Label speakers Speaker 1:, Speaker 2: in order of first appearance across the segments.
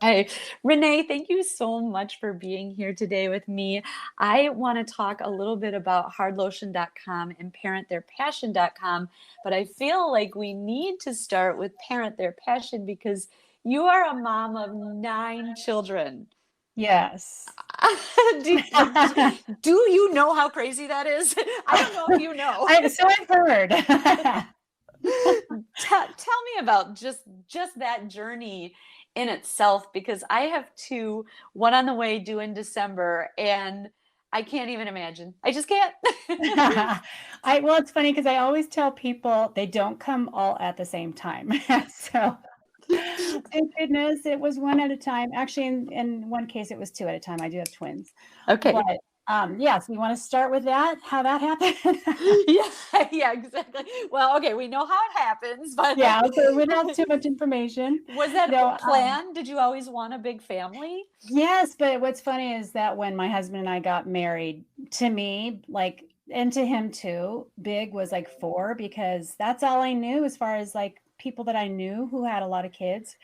Speaker 1: Hi, Renee, thank you so much for being here today with me. I want to talk a little bit about hardlotion.com and parenttheirpassion.com, but I feel like we need to start with Parent Their Passion because you are a mom of 9 children.
Speaker 2: Yes.
Speaker 1: do, do you know how crazy that is? I don't know if you know.
Speaker 2: So I've heard.
Speaker 1: Tell me about just that journey in itself because I have two, one on the way due in December, and I can't even imagine. I just can't.
Speaker 2: Well, it's funny because I always tell people they don't come all at the same time. So thank goodness it was one at a time. Actually, in one case, it was two at a time. I do have twins.
Speaker 1: Okay.
Speaker 2: But yes, we want to start with that, how that happened.
Speaker 1: Yeah, yeah, exactly. Well, okay, we know how it happens, but
Speaker 2: Yeah, so without too much information.
Speaker 1: was that a
Speaker 2: No,
Speaker 1: plan? Did you always want a big family?
Speaker 2: yes, but what's funny is that when my husband and I got married, to me, like, and to him too, big was like four because that's all I knew as far as like people that I knew who had a lot of kids.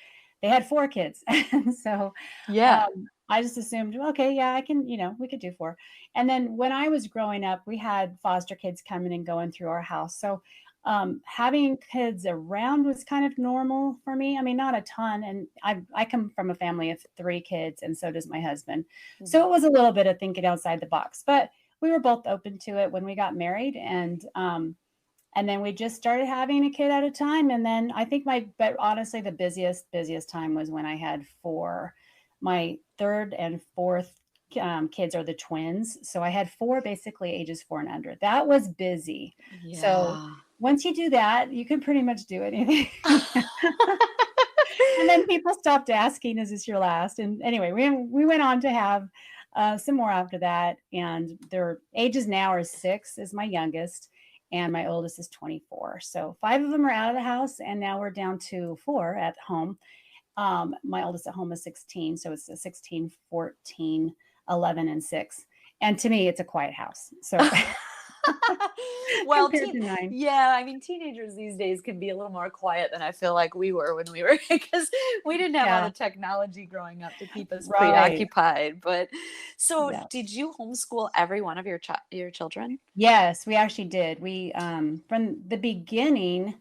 Speaker 2: They had four kids. And so
Speaker 1: Yeah.
Speaker 2: I just assumed, well, okay, yeah, I can, we could do four. And then when I was growing up, we had foster kids coming and going through our house. So having kids around was kind of normal for me. I mean, not a ton. And I come from a family of three kids, and so does my husband. So it was a little bit of thinking outside the box, but we were both open to it when we got married. And then we just started having a kid at a time. And then I think but honestly, the busiest time was when I had four. My third and fourth kids are the twins. So I had four basically ages 4 and under. That was busy. So
Speaker 1: Yeah.
Speaker 2: once you do that, you can pretty much do anything. And then people stopped asking, "Is this your last?" And anyway, we went on to have some more after that, and their ages now are 6 is my youngest, and my oldest is 24. So 5 of them are out of the house, and now we're down to 4 at home. My oldest at home is 16, so it's a 16, 14, 11, and 6. And to me, it's a quiet house. So
Speaker 1: Well,
Speaker 2: compared to 9.
Speaker 1: yeah, I mean, teenagers these days can be a little more quiet than I feel like we were when we were because we didn't have all
Speaker 2: Yeah,
Speaker 1: the technology growing up to keep us
Speaker 2: right.
Speaker 1: preoccupied. But so,
Speaker 2: Yeah.
Speaker 1: did you homeschool every one of your children?
Speaker 2: Yes, we actually did. We from the beginning,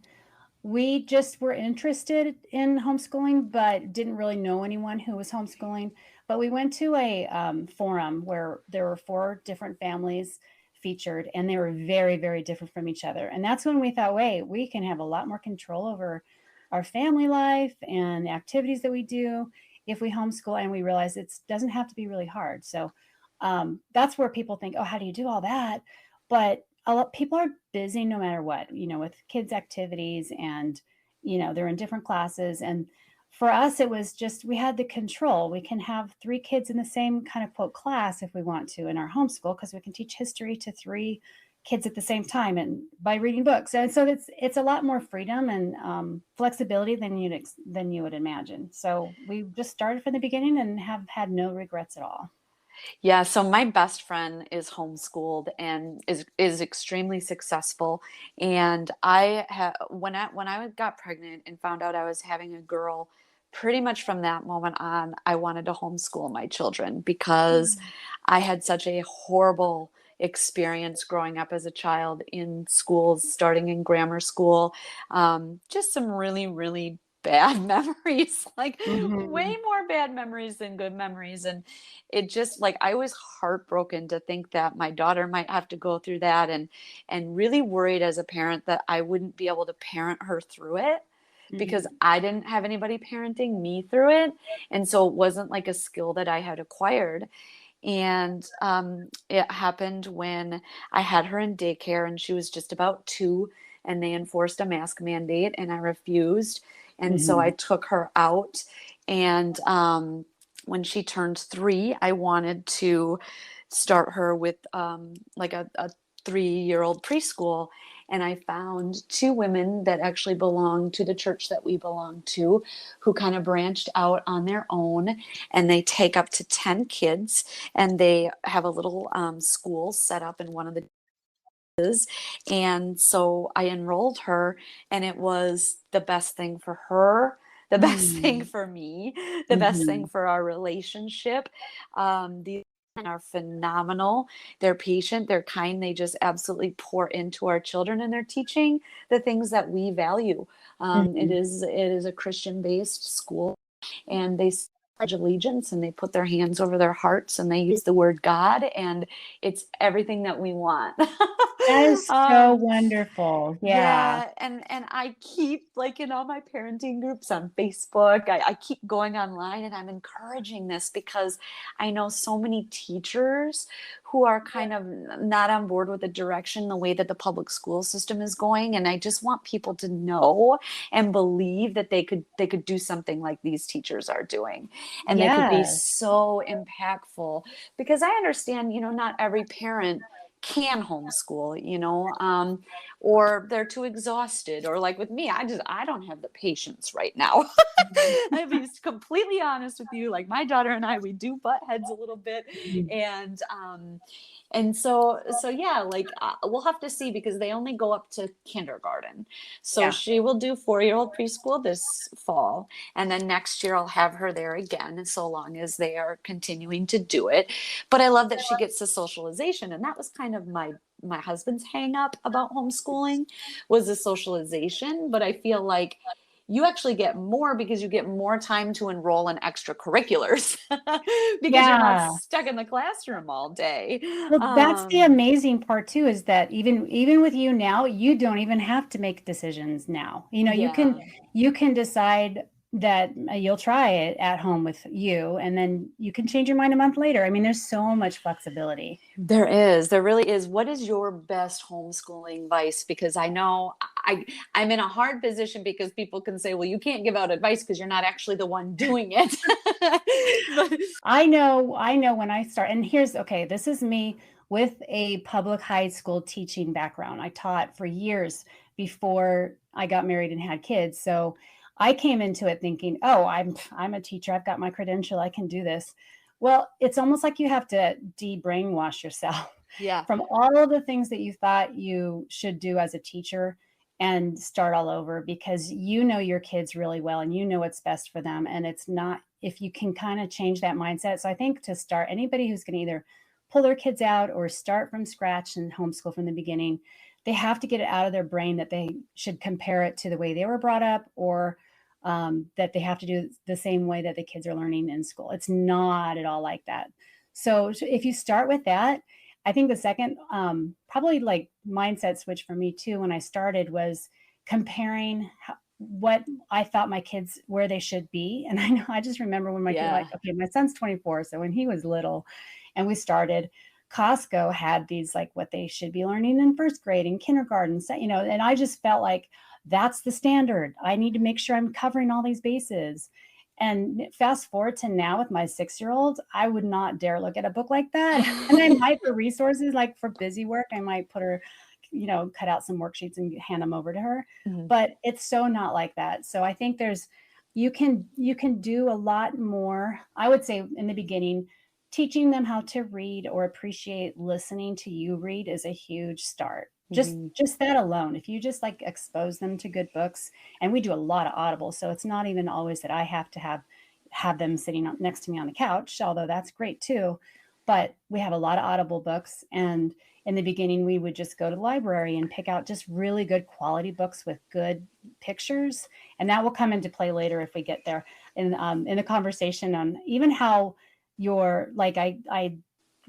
Speaker 2: we just were interested in homeschooling, but didn't really know anyone who was homeschooling. But we went to a forum where there were 4 different families featured, and they were very, very different from each other. And that's when we thought, wait, we can have a lot more control over our family life and the activities that we do if we homeschool. And we realized it doesn't have to be really hard. So that's where people think, oh, how do you do all that? But a lot people are busy no matter what, with kids' activities, and they're in different classes. And for us, it was just we had the control. We can have 3 kids in the same kind of quote class if we want to in our homeschool, because we can teach history to 3 kids at the same time and by reading books. And so it's a lot more freedom and flexibility than you would imagine. So we just started from the beginning and have had no regrets at all.
Speaker 1: Yeah, so my best friend is homeschooled and is extremely successful. And when I got pregnant and found out I was having a girl, pretty much from that moment on, I wanted to homeschool my children because I had such a horrible experience growing up as a child in schools, starting in grammar school. Just some really, really bad memories, like way
Speaker 2: Mhm.
Speaker 1: more bad memories than good memories. And it just like I was heartbroken to think that my daughter might have to go through that, and really worried as a parent that I wouldn't be able to parent her through it because
Speaker 2: Mhm.
Speaker 1: I didn't have anybody parenting me through it. And so it wasn't like a skill that I had acquired. And it happened when I had her in daycare and she was just about 2, and they enforced a mask mandate and I refused. And so I
Speaker 2: Mhm.
Speaker 1: took her out. And when she turned 3, I wanted to start her with like a 3-year-old preschool. And I found 2 women that actually belonged to the church that we belong to, who kind of branched out on their own, and they take up to 10 kids, and they have a little school set up in one of the. And so I enrolled her, and it was the best thing for her, the best thing
Speaker 2: Mm.
Speaker 1: for me, the best thing
Speaker 2: Mhm.
Speaker 1: for our relationship. These women are phenomenal. They're patient, they're kind, they just absolutely pour into our children, and they're teaching the things that we value.
Speaker 2: Mhm.
Speaker 1: It is a Christian-based school, and they pledge allegiance and they put their hands over their hearts and they use the word God, and it's everything that we want.
Speaker 2: That is so
Speaker 1: um,
Speaker 2: wonderful. Yeah.
Speaker 1: yeah, and I keep like in all my parenting groups on Facebook, I keep going online and I'm encouraging this because I know so many teachers who are kind of not on board with the direction, the way that the public school system is going. And I just want people to know and believe that they could do something like these teachers are doing. And they could be
Speaker 2: Yes.
Speaker 1: so impactful because I understand, not every parent can homeschool, or they're too exhausted, or like with me, I don't have the patience right now.
Speaker 2: Mhm.
Speaker 1: I'll be completely honest with you. Like my daughter and I, we do butt heads a little bit,
Speaker 2: Mhm.
Speaker 1: and so yeah, like we'll have to see because they only go up to kindergarten. So
Speaker 2: Yeah.
Speaker 1: she will do 4-year-old preschool this fall, and then next year I'll have her there again, so long as they are continuing to do it. But I love that she gets the socialization, and that was kind of my husband's hang up about homeschooling was the socialization. But I feel like you actually get more because you get more time to enroll in extracurriculars because you're not
Speaker 2: Yeah.
Speaker 1: stuck in the classroom all day.
Speaker 2: Well, that's the
Speaker 1: Um,
Speaker 2: amazing part too, is that even with you now, you don't even have to make decisions now.
Speaker 1: yeah.
Speaker 2: You can decide that you'll try it at home with you, and then you can change your mind a month later. I mean, there's so much flexibility.
Speaker 1: There really is. What is your best homeschooling advice? Because I know I'm in a hard position because people can say, well, you can't give out advice because you're not actually the one doing it. But
Speaker 2: I know when I start, and here's okay, this is me with a public high school teaching background. I taught for years before I got married and had kids. So I came into it thinking, "Oh, I'm a teacher. I've got my credential. I can do this." Well, it's almost like you have to de-brainwash yourself
Speaker 1: yeah,
Speaker 2: from all of the things that you thought you should do as a teacher and start all over because you know your kids really well and you know what's best for them. And it's not, if you can kind of change that mindset. So I think to start, anybody who's going to either pull their kids out or start from scratch and homeschool from the beginning, they have to get it out of their brain that they should compare it to the way they were brought up, or that they have to do the same way that the kids are learning in school. It's not at all like that. So if you start with that, I think the second, probably like mindset switch for me too, when I started was comparing what I thought my kids where they should be. And I know I just remember when my kid, like,
Speaker 1: yeah,
Speaker 2: okay, my son's 24, so when he was little, and we started, Costco had these like what they should be learning in first grade and kindergarten, so, and I just felt like that's the standard. I need to make sure I'm covering all these bases. And fast forward to now with my 6-year-old, I would not dare look at a book like that. And I might for resources, like for busy work, I might put her, cut out some worksheets and hand them over to her.
Speaker 1: Mhm.
Speaker 2: But it's so not like that. So I think you can do a lot more. I would say in the beginning, teaching them how to read or appreciate listening to you read is a huge start. Just
Speaker 1: Mhm.
Speaker 2: just that alone. If you just like expose them to good books, and we do a lot of Audible, so it's not even always that I have to have them sitting next to me on the couch, although that's great too. But we have a lot of Audible books, and in the beginning, we would just go to the library and pick out just really good quality books with good pictures, and that will come into play later if we get there in the conversation on even how your like I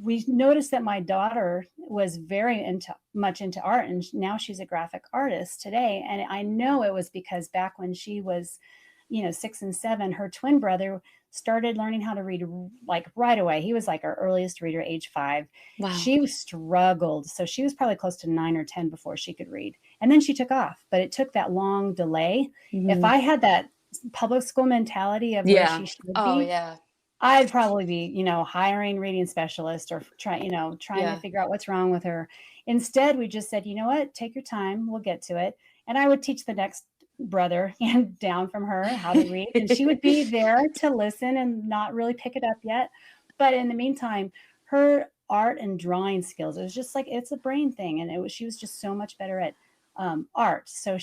Speaker 2: we noticed that my daughter was very much into art, and now she's a graphic artist today. And I know it was because back when she was 6 and 7, her twin brother started learning how to read like right away. He was like our earliest reader, age 5.
Speaker 1: Wow.
Speaker 2: She struggled, so she was probably close to 9 or 10 before she could read, and then she took off. But it took that long delay. If
Speaker 1: Mhm.
Speaker 2: I had that public school mentality of where
Speaker 1: Yeah.
Speaker 2: she should
Speaker 1: Oh,
Speaker 2: be,
Speaker 1: yeah.
Speaker 2: I'd probably be, hiring reading specialists or trying to
Speaker 1: Yeah.
Speaker 2: figure out what's wrong with her. Instead, we just said, you know what, take your time, we'll get to it. And I would teach the next brother and down from her how to read. And she would be there to listen and not really pick it up yet. But in the meantime, her art and drawing skills, it was just like it's a brain thing. And she was just so much better at art. So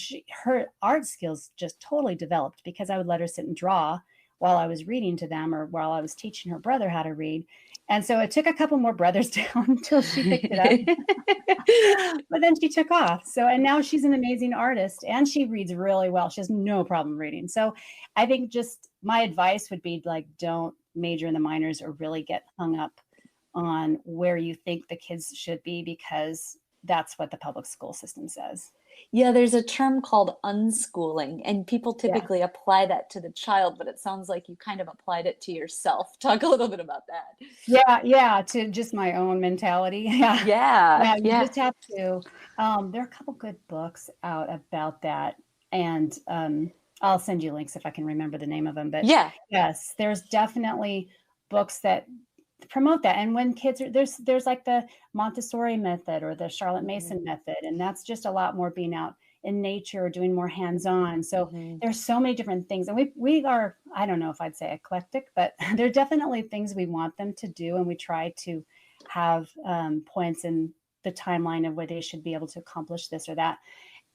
Speaker 2: her art skills just totally developed because I would let her sit and draw while I was reading to them or while I was teaching her brother how to read. And so it took a couple more brothers down until she picked it up. But then she took off. So, and now she's an amazing artist and she reads really well. She has no problem reading. So I think just my advice would be like, don't major in the minors or really get hung up on where you think the kids should be because that's what the public school system says.
Speaker 1: Yeah, there's a term called unschooling, and people
Speaker 2: Yeah.
Speaker 1: typically apply that to the child, but it sounds like you kind of applied it to yourself. Talk a little bit about that.
Speaker 2: Yeah, yeah, to just my own mentality. Yeah.
Speaker 1: Yeah,
Speaker 2: Yeah, you
Speaker 1: yeah,
Speaker 2: just have to, there are a couple good books out about that, and, I'll send you links if I can remember the name of them, but
Speaker 1: yeah.
Speaker 2: yes, there's definitely books that promote that, and when kids are there's like the Montessori method or the Charlotte Mason
Speaker 1: Mhm,
Speaker 2: method, and that's just a lot more being out in nature, doing more hands-on, so
Speaker 1: mhm.
Speaker 2: there's so many different things, and we are, I don't know if I'd say eclectic, but there are definitely things we want them to do, and we try to have, points in the timeline of where they should be able to accomplish this or that.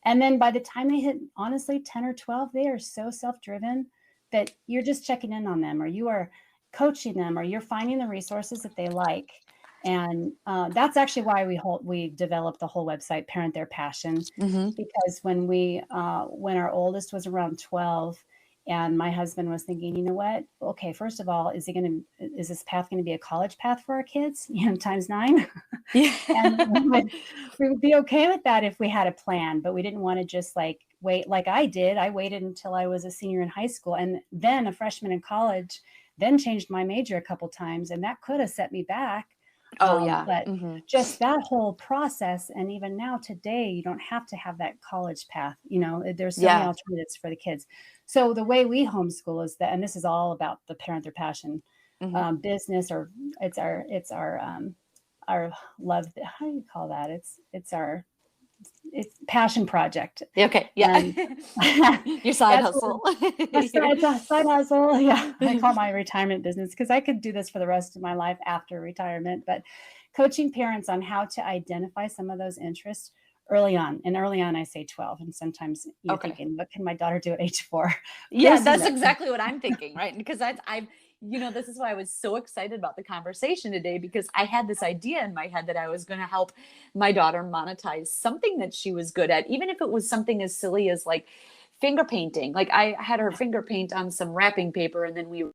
Speaker 2: And then by the time they hit, honestly, 10 or 12, they are so self-driven that you're just checking in on them or you are coaching them or you're finding the resources that they like. And that's actually why we developed the whole website, Parent Their Passion,
Speaker 1: Mhm.
Speaker 2: because when our oldest was around 12 and my husband was thinking, you know what? Okay, first of all, is this path going to be a college path for our kids? Times nine.
Speaker 1: Yeah.
Speaker 2: And we would be okay with that if we had a plan, but we didn't want to just like wait like I did. I waited until I was a senior in high school and then a freshman in college, then changed my major a couple times, and that could have set me back.
Speaker 1: Oh, yeah.
Speaker 2: But
Speaker 1: Mhm.
Speaker 2: just that whole process, and even now today, you don't have to have that college path. There's so many
Speaker 1: Yeah.
Speaker 2: alternatives for the kids. So the way we homeschool is that, and this is all about the Parent Their Passion
Speaker 1: Mhm.
Speaker 2: business, or our love. How do you call that? It's passion project,
Speaker 1: Yeah, okay, yeah.
Speaker 2: and
Speaker 1: Your side
Speaker 2: that's
Speaker 1: hustle.
Speaker 2: it's a side hustle. Yeah, I call my retirement business because I could do this for the rest of my life after retirement. But coaching parents on how to identify some of those interests early on, and early on, I say 12, and sometimes you're
Speaker 1: Okay.
Speaker 2: thinking, what can my daughter do at age 4?
Speaker 1: Yeah,
Speaker 2: This is
Speaker 1: that's
Speaker 2: it.
Speaker 1: exactly what I'm thinking, right? Because I've, this is why I was so excited about the conversation today because I had this idea in my head that I was going to help my daughter monetize something that she was good at, even if it was something as silly as like finger painting. Like I had her finger paint on some wrapping paper, and then we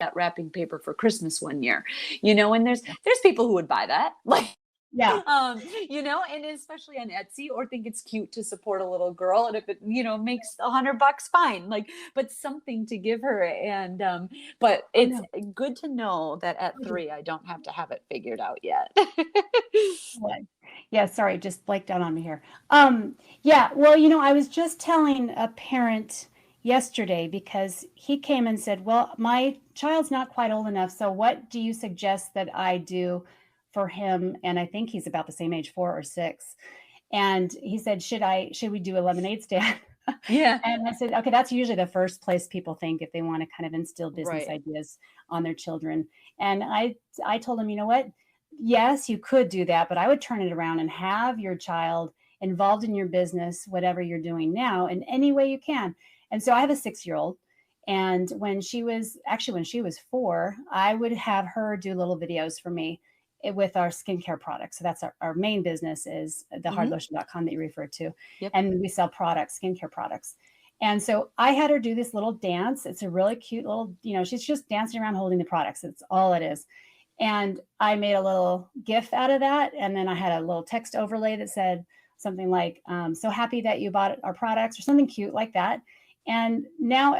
Speaker 1: got wrapping paper for Christmas one year. And there's people who would buy that, like
Speaker 2: Yeah.
Speaker 1: and especially on Etsy, or think it's cute to support a little girl. And if it, makes $100, fine. Like, but something to give her. And, but
Speaker 2: Oh
Speaker 1: it's
Speaker 2: no.
Speaker 1: good to know that at 3, I don't have to have it figured out yet.
Speaker 2: What? Yeah, sorry, just blanked out on me here. Yeah, well, I was just telling a parent yesterday because he came and said, "Well, my child's not quite old enough, so what do you suggest that I do for him?" And I think he's about the same age, 4 or 6. And he said, should we do a lemonade stand?"
Speaker 1: Yeah.
Speaker 2: And I said, okay, that's usually the first place people think if they want to kind of instill business
Speaker 1: Right.
Speaker 2: ideas on their children. And I told him, you know what? Yes, you could do that, but I would turn it around and have your child involved in your business, whatever you're doing now, in any way you can. And so I have a 6-year-old. And when she was 4, I would have her do little videos for me with our skincare products. So that's our main business is the
Speaker 1: Hmm.
Speaker 2: hardlotion.com that you referred to.
Speaker 1: Yep.
Speaker 2: And we sell products, skincare products. And so I had her do this little dance. It's a really cute little, she's just dancing around holding the products. It's all it is. And I made a little GIF out of that. And then I had a little text overlay that said something like, so happy that you bought our products or something cute like that. And now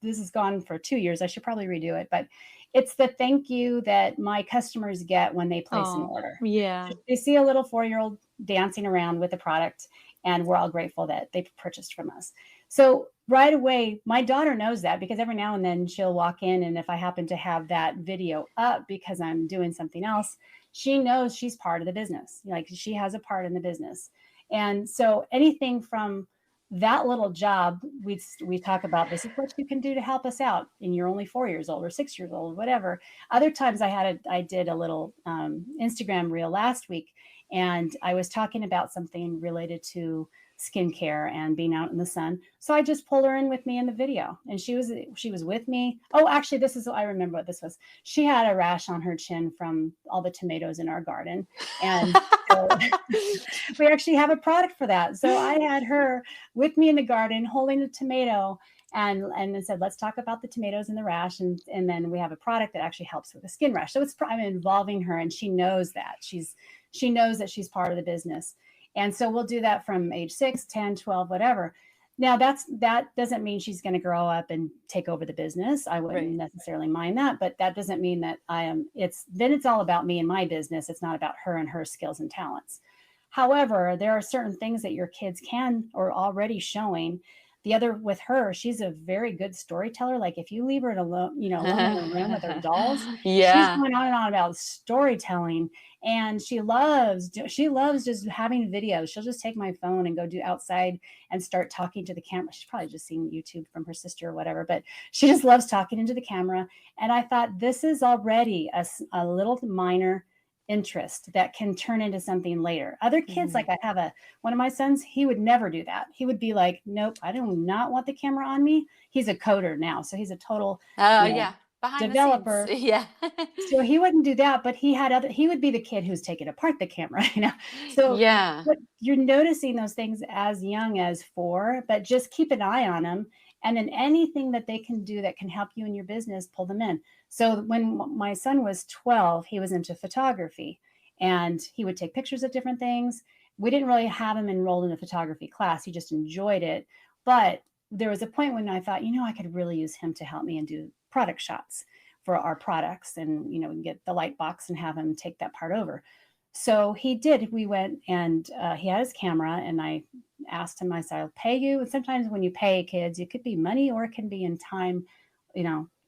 Speaker 2: this has gone for 2 years. I should probably redo it, but it's the thank you that my customers get when they place an
Speaker 1: Oh,
Speaker 2: order.
Speaker 1: yeah.
Speaker 2: They see a little 4-year-old dancing around with the product, and we're all grateful that they purchased from us. So right away, my daughter knows that because every now and then she'll walk in, and if I happen to have that video up because I'm doing something else, she knows she's part of the business. Like she has a part in the business. And so anything from that little job, we talk about, this is what you can do to help us out, and you're only 4 years old or 6 years old, whatever. Other times I did a little Instagram reel last week, and I was talking about something related to skincare and being out in the sun. So I just pulled her in with me in the video, and she was with me. Oh, actually, I remember what this was. She had a rash on her chin from all the tomatoes in our garden, and so we actually have a product for that. So I had her with me in the garden holding a tomato, and then said, let's talk about the tomatoes and the rash, and then we have a product that actually helps with the skin rash. So I'm involving her, and she knows that she knows that she's part of the business. And so we'll do that from age 6, 10, 12, whatever. Now that doesn't mean she's going to grow up and take over the business. I wouldn't
Speaker 1: Right.
Speaker 2: necessarily mind that, but that doesn't mean that it's all about me and my business. It's not about her and her skills and talents. However, there are certain things that your kids can or already showing. The other with her, she's a very good storyteller. Like if you leave her alone, alone in a room with her dolls, she's
Speaker 1: Yeah.
Speaker 2: going on and on about storytelling. And she loves just having videos. She'll just take my phone and go do outside and start talking to the camera. She's probably just seen YouTube from her sister or whatever, but she just loves talking into the camera. And I thought, this is already a little minor interest that can turn into something later. Other kids,
Speaker 1: Mhm.
Speaker 2: like I have one of my sons, he would never do that. He would be like, nope, I do not want the camera on me. He's a coder now, so he's a total,
Speaker 1: Oh,
Speaker 2: you know,
Speaker 1: yeah. Behind the scenes.
Speaker 2: developer.
Speaker 1: Yeah.
Speaker 2: So he wouldn't do that, but he would be the kid who's taking apart the camera, So
Speaker 1: Yeah.
Speaker 2: but you're noticing those things as young as 4, but just keep an eye on them. And then anything that they can do that can help you in your business, pull them in. So when my son was 12, he was into photography, and he would take pictures of different things. We didn't really have him enrolled in a photography class. He just enjoyed it. But there was a point when I thought, I could really use him to help me and do product shots for our products, and we can get the light box and have him take that part over. So he did. We went, and he had his camera, and I asked him, I said, I'll pay you. And sometimes when you pay kids, it could be money or it can be in time.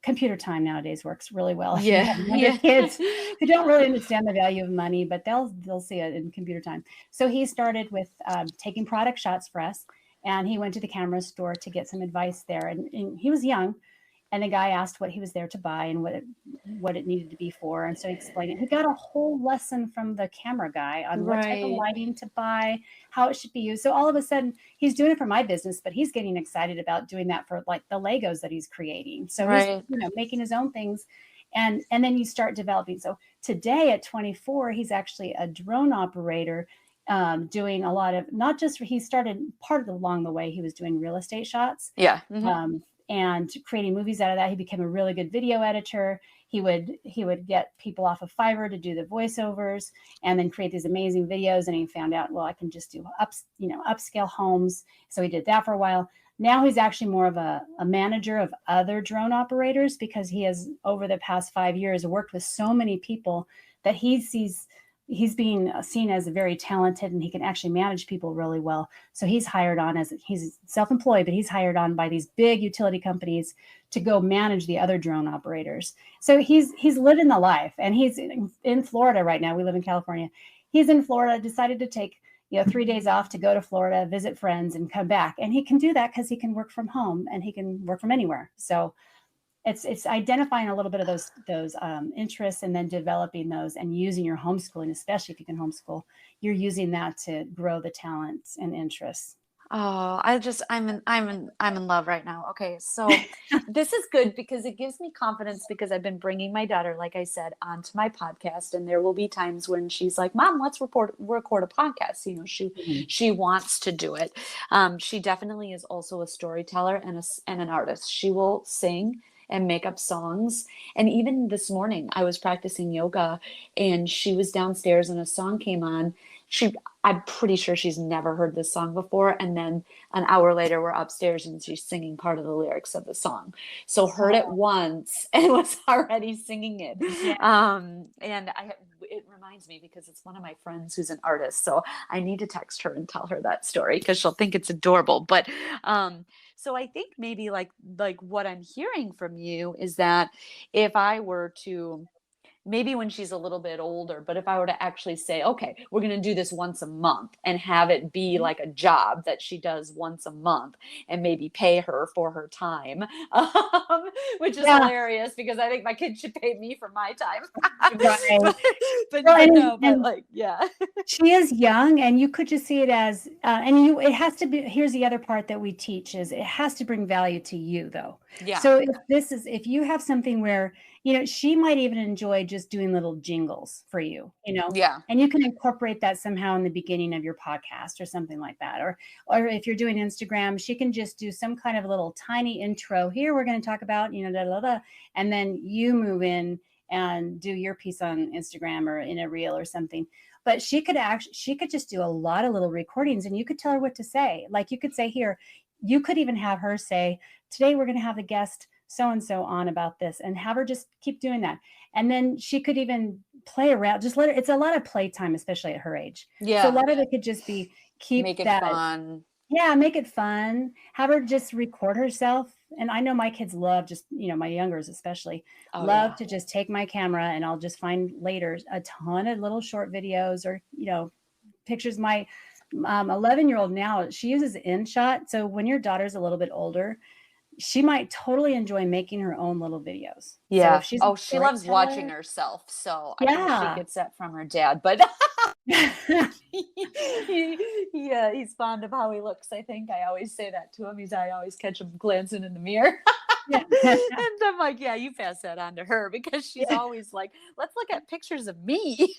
Speaker 2: Computer time nowadays works really well if you
Speaker 1: Yeah.
Speaker 2: have younger
Speaker 1: Yeah.
Speaker 2: kids who don't really understand the value of money, but they'll see it in computer time. So he started with taking product shots for us, and he went to the camera store to get some advice there. And he was young, and the guy asked what he was there to buy and what it needed to be for. And so he explained it. He got a whole lesson from the camera guy on what type of
Speaker 1: Right.
Speaker 2: lighting to buy, how it should be used. So all of a sudden, he's doing it for my business, but he's getting excited about doing that for like the Legos that he's creating. So he's
Speaker 1: Right.
Speaker 2: making his own things, and then you start developing. So today at 24, he's actually a drone operator. Doing a lot of, not just, he started along the way, he was doing real estate shots,
Speaker 1: Yeah. Mhm.
Speaker 2: and creating movies out of that. He became a really good video editor. He would get people off of Fiverr to do the voiceovers, and then create these amazing videos. And he found out, well, I can just do upscale homes. So he did that for a while. Now he's actually more of a manager of other drone operators, because he has, over the past 5 years, worked with so many people that he's being seen as very talented, and he can actually manage people really well. So he's self-employed, but he's hired on by these big utility companies to go manage the other drone operators. So he's living the life, and he's in Florida right now. We live in California. He's in Florida, decided to take 3 days off to go to Florida, visit friends, and come back. And he can do that because he can work from home, and he can work from anywhere. So it's identifying a little bit of those interests, and then developing those, and using your homeschooling, especially if you can homeschool, you're using that to grow the talents and interests.
Speaker 1: Oh, I'm in love right now. Okay, so this is good because it gives me confidence because I've been bringing my daughter, like I said, onto my podcast, and there will be times when she's like, "Mom, let's record a podcast."
Speaker 2: Mhm.
Speaker 1: She wants to do it. She definitely is also a storyteller and an artist. She will sing and make up songs. And even this morning, I was practicing yoga, and she was downstairs, and a song came on. I'm pretty sure she's never heard this song before. And then an hour later, we're upstairs and she's singing part of the lyrics of the song. So heard it
Speaker 2: Oh,
Speaker 1: once and was already singing it.
Speaker 2: yeah.
Speaker 1: And it reminds me because it's one of my friends who's an artist. So I need to text her and tell her that story because she'll think it's adorable. But so I think maybe like what I'm hearing from you is that if I were to maybe when she's a little bit older, but if I were to actually say, okay, we're going to do this once a month and have it be like a job that she does once a month and maybe pay her for her time, which is
Speaker 2: Yeah,
Speaker 1: hilarious because I think my kids should pay me for my time.
Speaker 2: right.
Speaker 1: but, but,
Speaker 2: Well,
Speaker 1: but no, but
Speaker 2: and
Speaker 1: like, yeah.
Speaker 2: she is young, and you could just see it as, it has to be, here's the other part that we teach is it has to bring value to you though.
Speaker 1: Yeah.
Speaker 2: So if you have something where, she might even enjoy just doing little jingles for you,
Speaker 1: Yeah.
Speaker 2: and you can incorporate that somehow in the beginning of your podcast or something like that. Or if you're doing Instagram, she can just do some kind of little tiny intro. Here, we're going to talk about, da, da, da, and then you move in and do your piece on Instagram or in a reel or something. But she could just do a lot of little recordings, and you could tell her what to say. Like you could say, here, you could even have her say, today we're going to have a guest so and so on about this, and have her just keep doing that. And then she could even play around, just let her, it's a lot of playtime, especially at her age. So a
Speaker 1: Yeah.
Speaker 2: lot of it could just be keep
Speaker 1: Make it
Speaker 2: that.
Speaker 1: fun.
Speaker 2: Yeah, make it fun. Have her just record herself. And I know my kids love just, my youngers especially
Speaker 1: Oh,
Speaker 2: love
Speaker 1: yeah.
Speaker 2: to just take my camera, and I'll just find later a ton of little short videos or, pictures. My 11-year-old now, she uses InShot. So when your daughter's a little bit older, she might totally enjoy making her own little videos. So if
Speaker 1: Yeah.
Speaker 2: she's a
Speaker 1: Oh, she loves watching
Speaker 2: storyteller,
Speaker 1: herself. So I think she
Speaker 2: yeah.
Speaker 1: gets that from her dad. But yeah, he's fond of how he looks. I think I always say that to him. I always catch him glancing in the mirror.
Speaker 2: Yeah.
Speaker 1: And I'm like, yeah, you pass that on to her because she's
Speaker 2: Yeah.
Speaker 1: always like, let's look at pictures of me.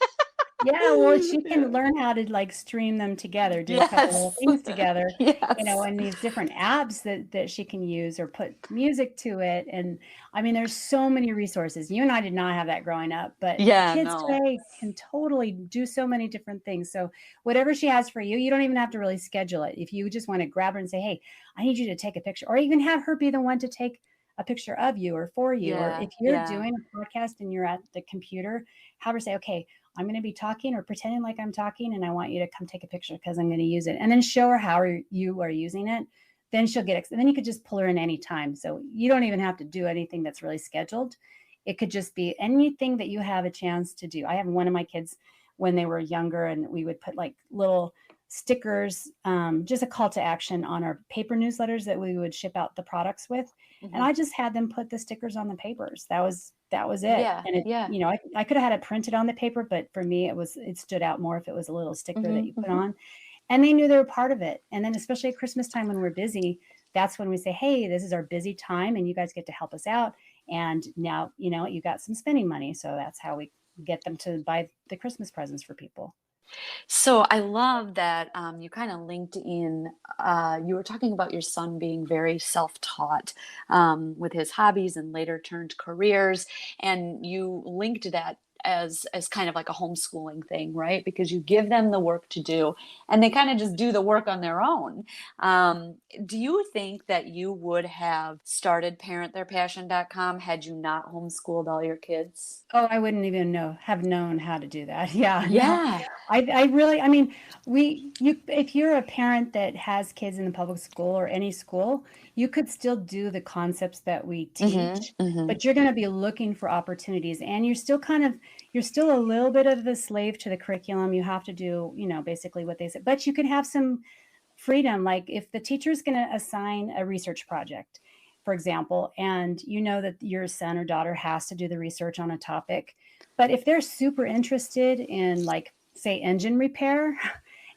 Speaker 2: Yeah, well, she
Speaker 1: Yeah.
Speaker 2: can learn how to like stream them together, do a couple little
Speaker 1: Yes.
Speaker 2: things together,
Speaker 1: Yes.
Speaker 2: and these different apps that she can use or put music to it. And I mean, there's so many resources. You and I did not have that growing up, but
Speaker 1: Yeah,
Speaker 2: kids
Speaker 1: no.
Speaker 2: today can totally do so many different things. So whatever she has for you, you don't even have to really schedule it. If you just want to grab her and say, "Hey, I need you to take a picture," or even have her be the one to take a picture of you or for you. Or
Speaker 1: Yeah,
Speaker 2: if you're
Speaker 1: yeah.
Speaker 2: doing a podcast and you're at the computer, have her say, "Okay, I'm going to be talking or pretending like I'm talking, and I want you to come take a picture because I'm going to use it." And then show her how you are using it. Then she'll get it. And then you could just pull her in anytime. So you don't even have to do anything that's really scheduled. It could just be anything that you have a chance to do. I have one of my kids when they were younger, and we would put like little stickers, just a call to action on our paper newsletters that we would ship out the products with. And
Speaker 1: Mhm.
Speaker 2: I just had them put the stickers on the papers. That was it.
Speaker 1: Yeah,
Speaker 2: And
Speaker 1: yeah.
Speaker 2: I could have had it printed on the paper, but for me, it stood out more if it was a little sticker that
Speaker 1: Mhm,
Speaker 2: you put
Speaker 1: mhm.
Speaker 2: on, and they knew they were part of it. And then especially at Christmas time when we're busy, that's when we say, "Hey, this is our busy time and you guys get to help us out. And now, you got some spending money." So that's how we get them to buy the Christmas presents for people.
Speaker 1: So I love that you kind of linked in. You were talking about your son being very self-taught with his hobbies and later turned careers, and you linked that as kind of like a homeschooling thing, right? Because you give them the work to do, and they kind of just do the work on their own. Do you think that you would have started parenttheirpassion.com had you not homeschooled all your kids?
Speaker 2: Oh, I wouldn't even have known how to do that. Yeah, no.
Speaker 1: Yeah.
Speaker 2: I really, I mean, if you're a parent that has kids in the public school or any school, you could still do the concepts that we
Speaker 1: Hmm.
Speaker 2: teach,
Speaker 1: Hmm.
Speaker 2: but you're going to be looking for opportunities, and you're still a little bit of a slave to the curriculum. You have to do, basically what they said, but you can have some freedom. Like if the teacher is going to assign a research project, for example, and you know that your son or daughter has to do the research on a topic, but if they're super interested in, like, say, engine repair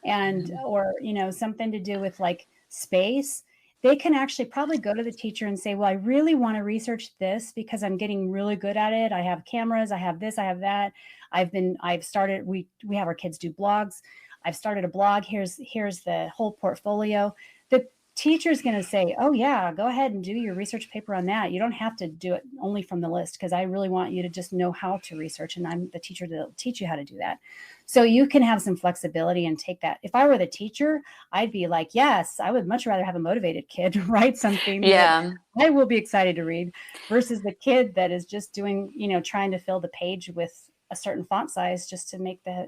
Speaker 2: and or something to do with like space, they can actually probably go to the teacher and say, "Well, I really want to research this because I'm getting really good at it. I have cameras, I have this, I have that. I've started, we have our kids do blogs. I've started a blog. Here's the whole portfolio." The teacher's going to say, "Oh yeah, go ahead and do your research paper on that. You don't have to do it only from the list because I really want you to just know how to research, and I'm the teacher to teach you how to do that." So you can have some flexibility and take that. If I were the teacher, I'd be like, "Yes, I would much rather have a motivated kid write something that
Speaker 1: Yeah.
Speaker 2: I will be excited to read versus the kid that is just doing, trying to fill the page with a certain font size just to make the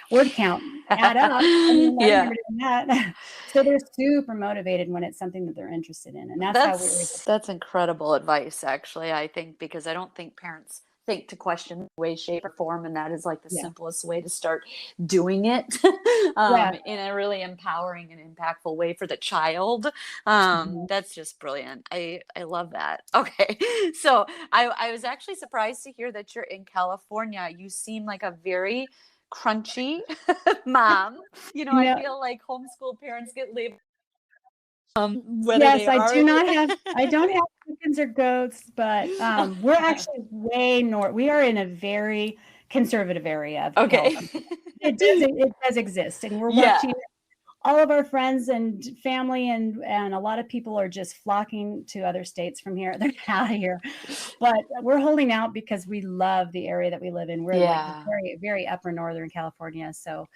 Speaker 2: word count add up." I mean, I
Speaker 1: Yeah.
Speaker 2: remember doing that. So they're super motivated when it's something that they're interested in. And that's how we were able
Speaker 1: That's incredible advice, actually, I think, because I don't think parents think to question way, shape, or form, and that is like the
Speaker 2: Yeah.
Speaker 1: simplest way to start doing it
Speaker 2: Yeah.
Speaker 1: in a really empowering and impactful way for the child.
Speaker 2: Mhm.
Speaker 1: That's just brilliant. I love that. Okay, so I was actually surprised to hear that you're in California. You seem like a very crunchy mom. I
Speaker 2: No,
Speaker 1: feel like homeschool parents get labeled whether
Speaker 2: yes,
Speaker 1: they are.
Speaker 2: I don't have chickens or goats, but, we're actually way north. We are in a very conservative area of
Speaker 1: Okay.
Speaker 2: California. It does exist, and we're
Speaker 1: Yeah.
Speaker 2: watching all of our friends and family and a lot of people are just flocking to other states from here. They're out of here. But we're holding out because we love the area that we live in. We're in like the
Speaker 1: Yeah.
Speaker 2: very, very upper northern California, so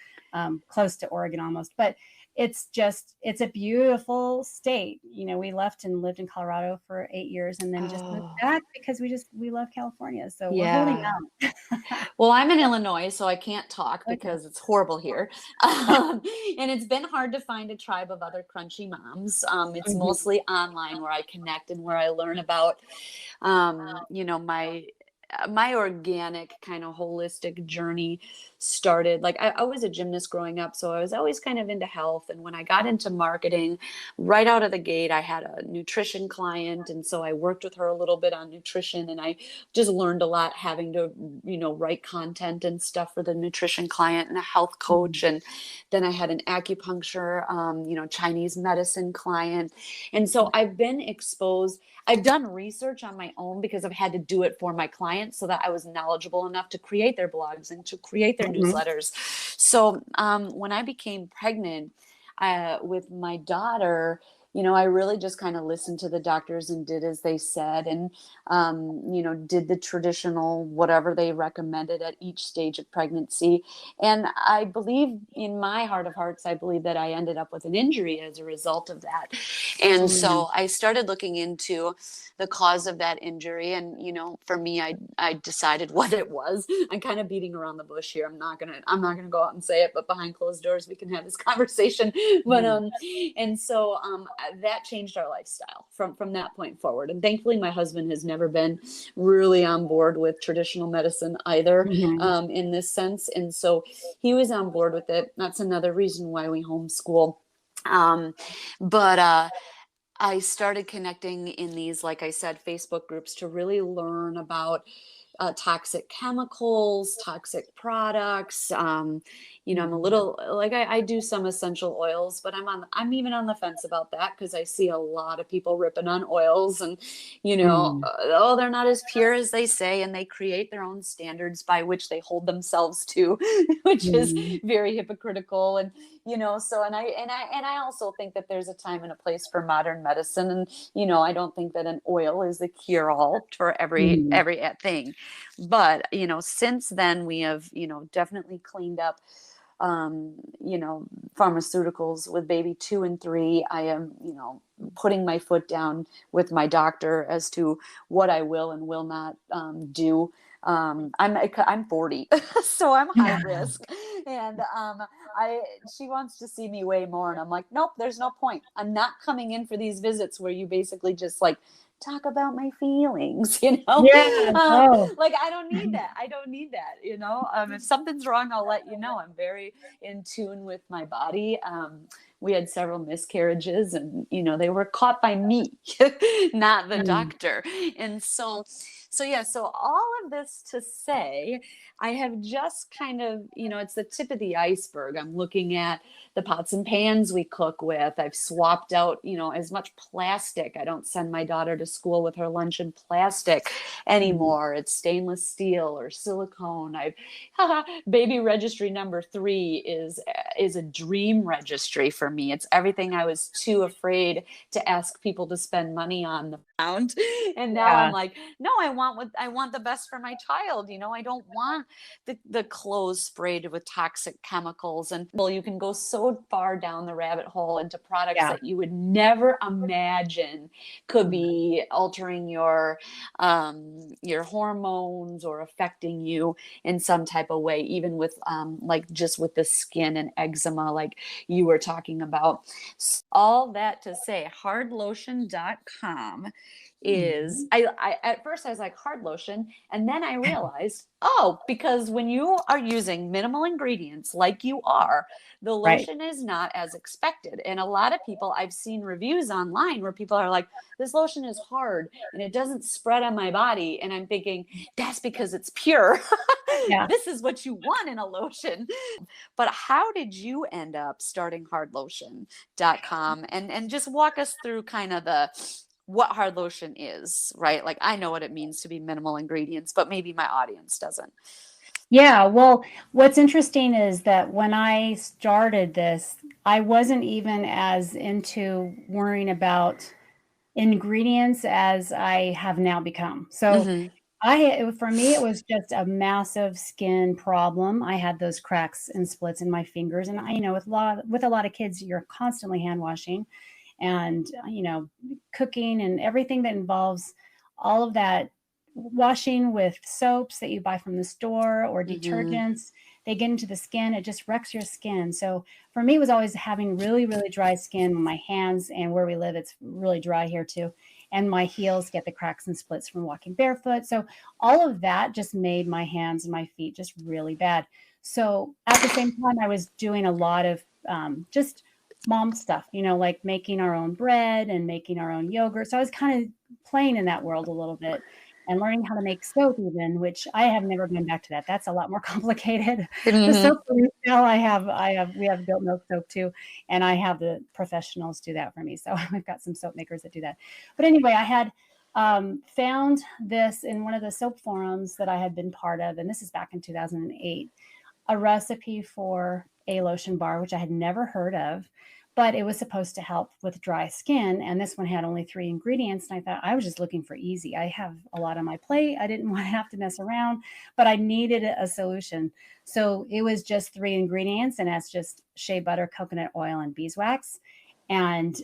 Speaker 2: close to Oregon almost. But it's a beautiful state. We left and lived in Colorado for 8 years and then just moved
Speaker 1: Oh,
Speaker 2: back because we love California. So we're holding
Speaker 1: yeah.
Speaker 2: out.
Speaker 1: Well, I'm in Illinois, so I can't talk
Speaker 2: Okay.
Speaker 1: because it's horrible here. And it's been hard to find a tribe of other crunchy moms. It's
Speaker 2: Mhm.
Speaker 1: mostly online where I connect and where I learn about, my organic kind of holistic journey started. Like I was a gymnast growing up, so I was always kind of into health. And when I got into marketing, right out of the gate, I had a nutrition client, and so I worked with her a little bit on nutrition, and I just learned a lot having to, write content and stuff for the nutrition client and a health coach.
Speaker 2: Mhm.
Speaker 1: And then I had an acupuncture, Chinese medicine client. And so I've been exposed. I've done research on my own because I've had to do it for my clients so that I was knowledgeable enough to create their blogs and to create their
Speaker 2: Mhm.
Speaker 1: newsletters. So when I became pregnant with my daughter, I really just kind of listened to the doctors and did as they said, and did the traditional whatever they recommended at each stage of pregnancy. And I believe, in my heart of hearts, I believe that I ended up with an injury as a result of that. And
Speaker 2: Mm.
Speaker 1: so I started looking into the cause of that injury. And, for me, I decided what it was. I'm kind of beating around the bush here. I'm not gonna go out and say it, but behind closed doors, we can have this conversation. But,
Speaker 2: Mhm.
Speaker 1: and so, that changed our lifestyle from that point forward. And thankfully, my husband has never been really on board with traditional medicine either,
Speaker 2: Mhm.
Speaker 1: in this sense. And so he was on board with it. That's another reason why we homeschool. Um, but I started connecting in these, like I said, Facebook groups to really learn about toxic chemicals, toxic products. I'm a
Speaker 2: Mhm.
Speaker 1: little like I do some essential oils, but I'm even on the fence about that because I see a lot of people ripping on oils, and
Speaker 2: Mhm.
Speaker 1: oh, they're not as pure as they say, and they create their own standards by which they hold themselves to, which is
Speaker 2: Mhm.
Speaker 1: very hypocritical. And so, and I also think that there's a time and a place for modern medicine. And I don't think that an oil is the cure all for every
Speaker 2: Mhm.
Speaker 1: every thing. But since then we have definitely cleaned up, um, you know, pharmaceuticals with baby 2 and 3. I am, putting my foot down with my doctor as to what I will and will not do. I'm 40, so I'm high risk, and I she wants to see me way more, and I'm like, nope, there's no point. I'm not coming in for these visits where you basically just like talk about my feelings,
Speaker 2: Yeah.
Speaker 1: um,
Speaker 2: Oh.
Speaker 1: like I don't need that. I don't need that. If something's wrong, I'll let you know. I'm very in tune with my body. We had several miscarriages, and they were caught by me, not the
Speaker 2: Mm.
Speaker 1: doctor. And so yeah, so all of this to say, I have just kind of, it's the tip of the iceberg. I'm looking at the pots and pans we cook with. I've swapped out, as much plastic. I don't send my daughter to school with her lunch in plastic
Speaker 2: Mhm.
Speaker 1: anymore. It's stainless steel or silicone. I've baby registry number 3 is a dream registry for me. It's everything I was too afraid to ask people to spend money on the pound. And now I'm
Speaker 2: Yeah.
Speaker 1: like, no, I want the best for my child. I don't want the clothes sprayed with toxic chemicals. And well, you can go so far down the rabbit hole into products
Speaker 2: Yeah.
Speaker 1: that you would never imagine could
Speaker 2: Mhm.
Speaker 1: be altering your hormones or affecting you in some type of way, even with like just with the skin and eczema, like you were talking about. All that to say, hardlotion.com is
Speaker 2: Mhm.
Speaker 1: I at first I was like hard lotion, and then I realized, oh, because when you are using minimal ingredients like you are, the
Speaker 2: Right.
Speaker 1: lotion is not as expected. And a lot of people, I've seen reviews online where people are like, this lotion is hard and it doesn't spread on my body. And I'm thinking, that's because it's pure.
Speaker 2: Yeah.
Speaker 1: This is what you want in a lotion. But how did you end up starting hardlotion.com, and just walk us through kind of the what hard lotion is, right? Like I know what it means to be minimal ingredients, but maybe my audience doesn't.
Speaker 2: Yeah, well, what's interesting is that when I started this, I wasn't even as into worrying about ingredients as I have now become. So
Speaker 1: Mhm.
Speaker 2: for me, it was just a massive skin problem. I had those cracks and splits in my fingers, and with a lot of kids, you're constantly hand washing, and cooking and everything that involves all of that washing with soaps that you buy from the store or
Speaker 1: Mhm.
Speaker 2: detergents. They get into the skin, it just wrecks your skin. So for me, it was always having really, really dry skin on my hands, and where we live, it's really dry here too. And my heels get the cracks and splits from walking barefoot. So all of that just made my hands and my feet just really bad. So at the same time, I was doing a lot of just mom stuff, like making our own bread and making our own yogurt. So I was kind of playing in that world a little bit and learning how to make soap even, which I have never been back to that. That's a lot more complicated. The
Speaker 1: Mhm.
Speaker 2: soap for retail, we have goat milk soap too, and I have the professionals do that for me. So we've got some soap makers that do that. But anyway, I had found this in one of the soap forums that I had been part of, and this is back in 2008, a recipe for a lotion bar, which I had never heard of, but it was supposed to help with dry skin. And this one had only 3 ingredients. And I thought I was just looking for easy. I have a lot on my plate. I didn't want to have to mess around, but I needed a solution. So it was just 3 ingredients, and that's just shea butter, coconut oil, and beeswax, and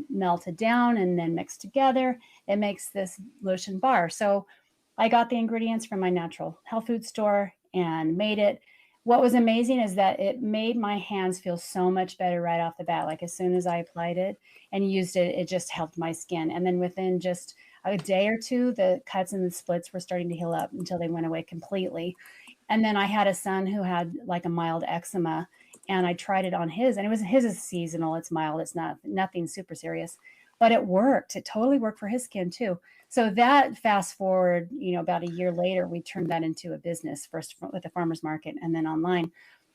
Speaker 2: melted down and then mixed together. It makes this lotion bar. So I got the ingredients from my natural health food store and made it. What was amazing is that it made my hands feel so much better right off the bat. Like as soon as I applied it and used it, it just helped my skin. And then within just a day or two, the cuts and the splits were starting to heal up until they went away completely. And then I had a son who had like a mild eczema, and I tried it on his, and his is seasonal. It's mild. It's not nothing super serious, but it worked. It totally worked for his skin too. So that fast forward, about a year later, we turned that into a business first with the farmers market and then online.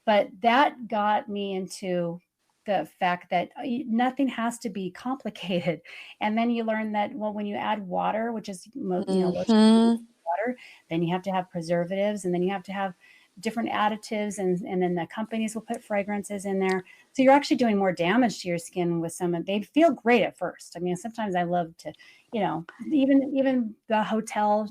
Speaker 2: But that got me into the fact that nothing has to be complicated. And then you learn that, well, when you add water, which is, lotion
Speaker 1: Mhm.
Speaker 2: water, then you have to have preservatives, and then you have to have different additives, and then the companies will put fragrances in there. So you're actually doing more damage to your skin with some of they feel great at first. I mean, sometimes I love to, even the hotel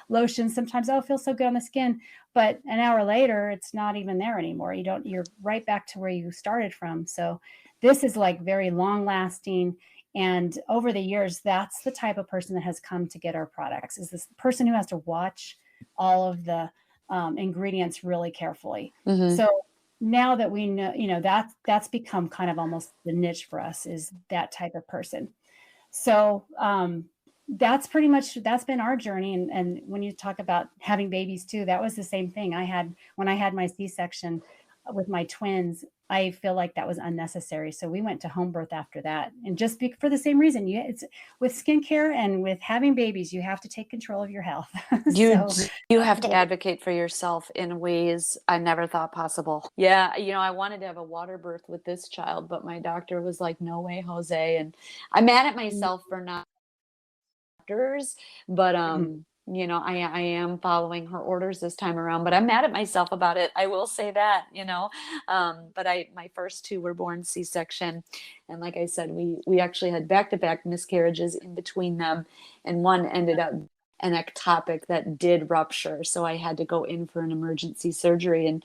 Speaker 2: lotion, sometimes, oh, it feels so good on the skin. But an hour later, it's not even there anymore. You're right back to where you started from. So this is like very long lasting. And over the years, that's the type of person that has come to get our products, is this person who has to watch all of the ingredients really carefully.
Speaker 1: Mhm.
Speaker 2: So now that we know, that's become kind of almost the niche for us, is that type of person. So that's been our journey. And when you talk about having babies too, that was the same thing. When I had my C-section with my twins, I feel like that was unnecessary. So we went to home birth after that. And just for the same reason, it's with skincare and with having babies, you have to take control of your health.
Speaker 1: You
Speaker 2: So
Speaker 1: you
Speaker 2: that's
Speaker 1: have
Speaker 2: the
Speaker 1: to
Speaker 2: biggest.
Speaker 1: advocate for yourself in ways I never thought possible. Yeah, I wanted to have a water birth with this child, but my doctor was like, "No way, Jose." And I'm mad at myself for not doctors, but
Speaker 2: Mhm.
Speaker 1: I am following her orders this time around, but I'm mad at myself about it. I will say that. But I my first two were born C-section, and like I said, we actually had back-to-back miscarriages in between them, and one ended up an ectopic that did rupture, so I had to go in for an emergency surgery. And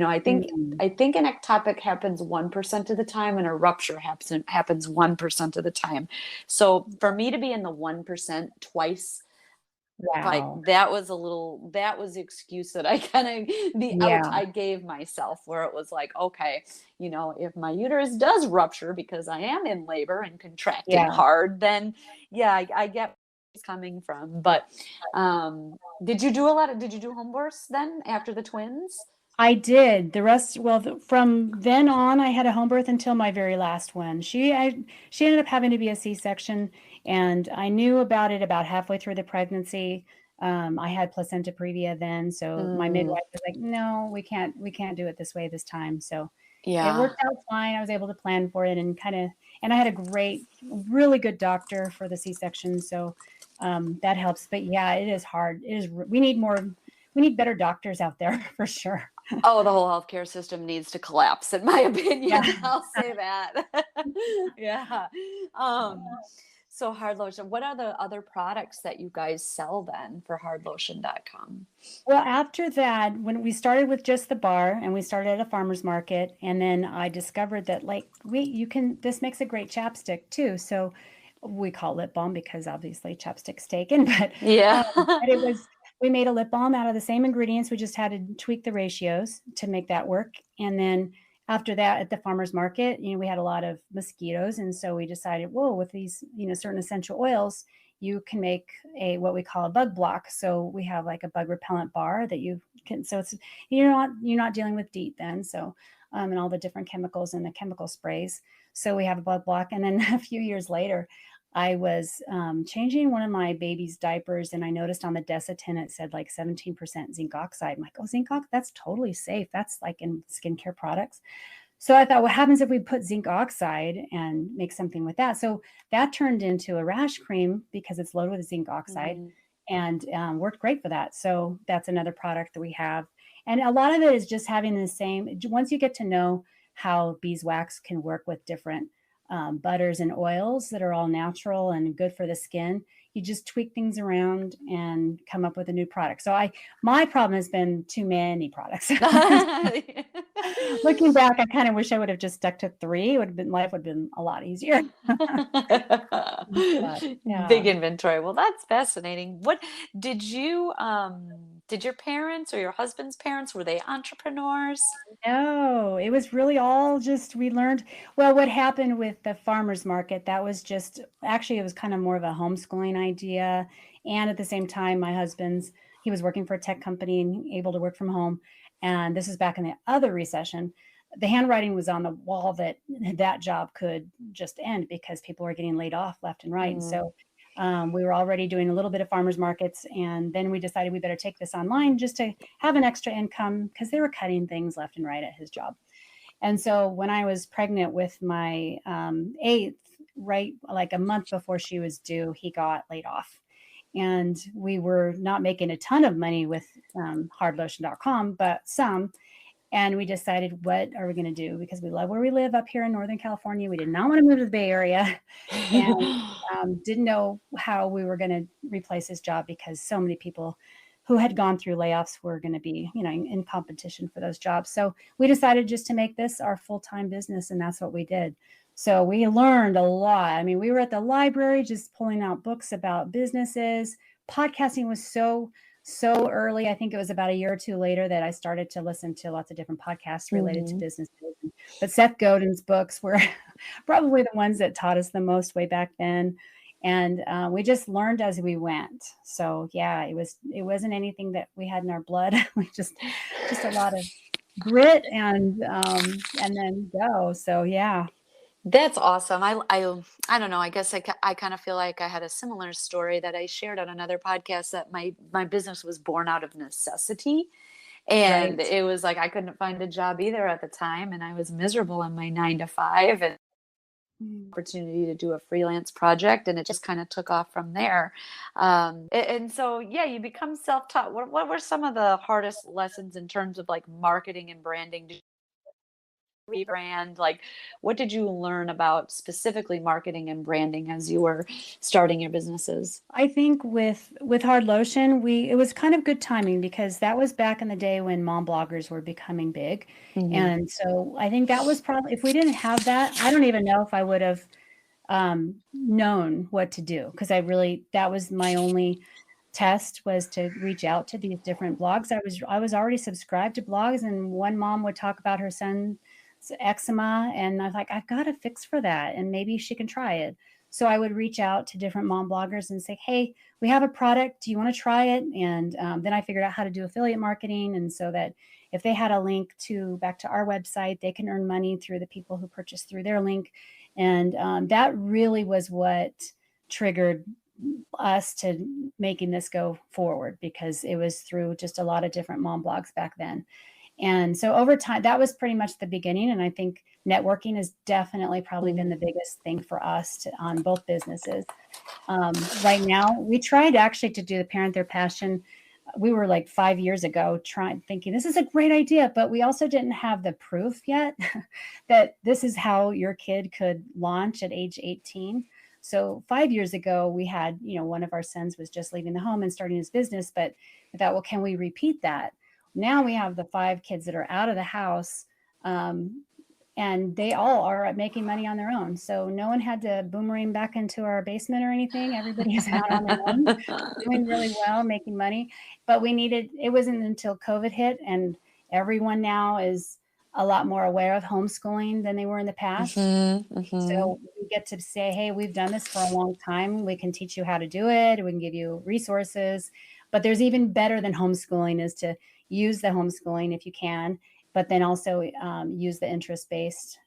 Speaker 1: I think
Speaker 2: Mm.
Speaker 1: I think an ectopic happens 1% of the time, and a rupture happens 1% of the time. So for me to be in the 1% twice, like
Speaker 2: Wow.
Speaker 1: that was the excuse that I kind of the out
Speaker 2: Yeah.
Speaker 1: I gave myself, where it was like, okay, if my uterus does rupture because I am in labor and contracting
Speaker 2: Yeah.
Speaker 1: hard, then yeah, I get it's coming from. But did you do home births then after the twins?
Speaker 2: I did. The rest, well, from then on, I had a home birth until my very last one. She ended up having to be a C-section, and I knew about it about halfway through the pregnancy. I had placenta previa then, so my
Speaker 1: Mm,
Speaker 2: midwife was like, "No, we can't do it this way this time." So it
Speaker 1: yeah.
Speaker 2: worked out fine. I was able to plan for it and I had a really good doctor for the C-section, so that helps. But yeah, it is hard. We need better doctors out there for sure.
Speaker 1: Oh, the whole healthcare system needs to collapse, in my
Speaker 2: Yeah.
Speaker 1: opinion. I'll say that. Yeah. Um, so Hard Lotion, what are the other products that you guys sell then for hardlotion.com?
Speaker 2: Well, after that, when we started with just the bar and we started at a farmer's market, and then I discovered that like this makes a great chapstick too. So we call it lip balm because obviously chapstick's taken,
Speaker 1: Yeah.
Speaker 2: but we made a lip balm out of the same ingredients. We just had to tweak the ratios to make that work. And then after that at the farmer's market, we had a lot of mosquitoes. And so we decided, whoa, with these, certain essential oils, you can make what we call a bug block. So we have like a bug repellent bar that you can. So it's you're not dealing with DEET then. So and all the different chemicals and the chemical sprays. So we have a bug block. And then a few years later, I was changing one of my baby's diapers, and I noticed on the Desitin it said like 17% zinc oxide. I'm like, oh, zinc oxide, that's totally safe. That's like in skincare products. So I thought, what happens if we put zinc oxide and make something with that? So that turned into a rash cream because it's loaded with zinc oxide
Speaker 1: Mhm.
Speaker 2: and worked great for that. So that's another product that we have. And a lot of it is just having the same, once you get to know how beeswax can work with different butters and oils that are all natural and good for the skin, you just tweak things around and come up with a new product. So my problem has been too many products. Looking back, I kind of wish I would have just stuck to 3. Life would have been a lot easier. But
Speaker 1: Big
Speaker 2: yeah.
Speaker 1: inventory. Well, that's fascinating. What did your parents or your husband's parents, were they entrepreneurs?
Speaker 2: No, it was really all just we learned well, what happened with the farmer's market, that was just actually, it was kind of more of a homeschooling idea, and at the same time, he was working for a tech company and able to work from home, and this is back in the other recession. The handwriting was on the wall that that job could just end because people were getting laid off left and right, and
Speaker 1: Mm,
Speaker 2: so, we were already doing a little bit of farmers markets, and then we decided we better take this online just to have an extra income because they were cutting things left and right at his job. And so when I was pregnant with my eighth, right, like a month before she was due, he got laid off. And we were not making a ton of money with hardlotion.com, but some. And we decided, what are we going to do? Because we love where we live up here in Northern California. We did not want to move to the Bay Area and didn't know how we were going to replace his job because so many people who had gone through layoffs were going to be, in competition for those jobs. So we decided just to make this our full-time business, and that's what we did. So we learned a lot. I mean, we were at the library just pulling out books about businesses. Podcasting was so early. I think it was about a year or two later that I started to listen to lots of different podcasts related to
Speaker 1: mhm.
Speaker 2: businesses. But Seth Godin's books were probably the ones that taught us the most way back then. And we just learned as we went. So yeah, it wasn't anything that we had in our blood. We just a lot of grit and then go. So yeah.
Speaker 1: That's awesome. I don't know. I guess I kind of feel like I had a similar story that I shared on another podcast, that my business was born out of necessity. And
Speaker 2: Right.
Speaker 1: it was like I couldn't find a job either at the time, and I was miserable in my 9 to 5, and
Speaker 2: Mm.
Speaker 1: opportunity to do a freelance project, and it just kind of took off from there. And so yeah, you become self-taught. What were some of the hardest lessons in terms of like marketing and branding? Did you rebrand? Like, what did you learn about specifically marketing and branding as you were starting your businesses?
Speaker 2: I think with Hard Lotion, it was kind of good timing because that was back in the day when mom bloggers were becoming big.
Speaker 1: Hmm.
Speaker 2: And so I think that was probably, if we didn't have that, I don't even know if I would have known what to do because that was my only test, was to reach out to these different blogs. I was already subscribed to blogs, and one mom would talk about her son's eczema, and I was like, I've got a fix for that, and maybe she can try it. So I would reach out to different mom bloggers and say, hey, we have a product. Do you want to try it? And then I figured out how to do affiliate marketing. And so that if they had a link to back to our website, they can earn money through the people who purchase through their link. And that really was what triggered us to making this go forward, because it was through just a lot of different mom blogs back then. And so over time, that was pretty much the beginning. And I think networking has definitely probably been the biggest thing for us on both businesses. Right now, we tried actually to do the Parent Their Passion. We were like 5 years ago thinking this is a great idea, but we also didn't have the proof yet that this is how your kid could launch at age 18. So 5 years ago, we had, one of our sons was just leaving the home and starting his business, but I thought, well, can we repeat that? Now we have the 5 kids that are out of the house, and they all are making money on their own. So no one had to boomerang back into our basement or anything. Everybody's out on their own, doing really well, making money. But it wasn't until COVID hit, and everyone now is a lot more aware of homeschooling than they were in the past. So we get to say, hey, we've done this for a long time. We can teach you how to do it. We can give you resources. But there's even better than homeschooling is to use the homeschooling if you can, but then also use the interest-based,